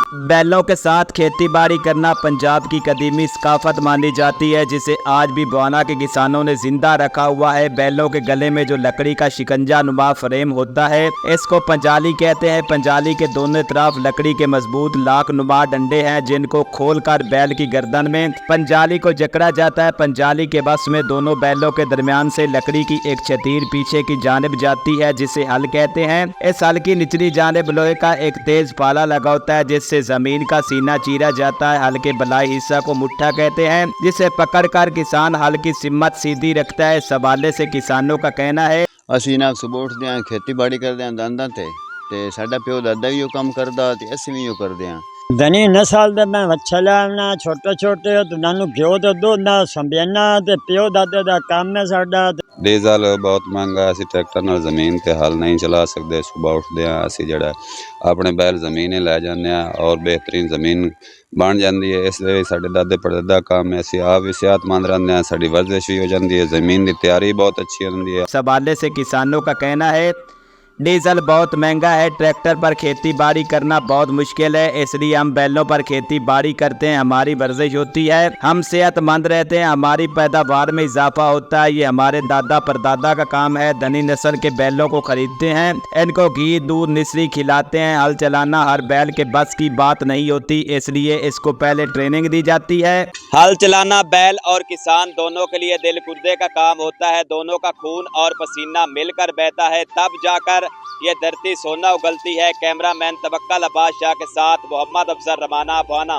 बैलों के साथ खेती बाड़ी करना पंजाब की कदीमी सकाफत मानी जाती है, जिसे आज भी बवाना के किसानों ने जिंदा रखा हुआ है। बैलों के गले में जो लकड़ी का शिकंजा नुमा फ्रेम होता है, इसको पंजाली कहते हैं। पंजाली के दोनों तरफ लकड़ी के मजबूत लाख नुमा डंडे हैं, जिनको खोलकर बैल की गर्दन में पंजाली को जकड़ा जाता है। पंजाली के बस में दोनों बैलों के दरमियान से लकड़ी की एक छतीर पीछे की जानिब जाती है, जिसे हल कहते हैं। इस हल की निचली जानिब लोहे का एक तेज पाला लगा होता है, जिससे जमीन का सीना चीरा जाता है। हल के बलाई हिस्सा को मुट्ठा कहते हैं, जिसे पकड़कर किसान हल की सिम्मत सीधी रखता है। इस हवाले से किसानों का कहना है, ਅਸੀਂ ਨਾ ਸੁਬਹ ਉੱਠਦੇ ਹਾਂ, ਖੇਤੀਬਾੜੀ ਕਰਦੇ ਹਾਂ ਦੰਦਾਂ ਤੇ ਸਾਡਾ ਪਿਓ ਦਾਦਾ ਵੀ ਉਹ ਕੰਮ ਕਰਦਾ ਤੇ ਅਸੀਂ ਵੀ ਉਹ ਕਰਦੇ ਹਾਂ। धनी नस्ल दे मैं बच्चा लाना छोटे छोटे तो नानू घ्यो तो दूध संभेना ते प्यो दादे दा काम है साडा। डीजल बहुत महंगा, असी ट्रैक्टर नाल जमीन ते हल नहीं चला सकते। सुबह उठते हैं असी जड़ा अपने बैल जमीन लै जाने और बेहतरीन जमीन बन जाती है। इसलिए साडे दादे परदादा काम है, असी आप भी सेहतमंद रहते हैं, साडी वर्जिश भी हो जाती है, जमीन की तैयारी बहुत अच्छी होती है। इस हवाले से किसानों का कहना है, डीजल बहुत महंगा है, ट्रैक्टर पर खेती बाड़ी करना बहुत मुश्किल है, इसलिए हम बैलों पर खेती बाड़ी करते हैं। हमारी वर्जिश होती है, हम सेहतमंद रहते हैं, हमारी पैदावार में इजाफा होता है। ये हमारे दादा परदादा का काम है। धनी नस्ल के बैलों को खरीदते हैं, इनको घी दूध निसरी खिलाते हैं। हल चलाना हर बैल के बस की बात नहीं होती, इसलिए इसको पहले ट्रेनिंग दी जाती है। हल चलाना बैल और किसान दोनों के लिए दिल कुर्दे का काम होता है। दोनों का खून और पसीना मिलकर बहता है, तब जाकर ये धरती सोना उगलती है। कैमरामैन तवक्कल अब्बास शाह के साथ मोहम्मद अफजल रमाना बवाना।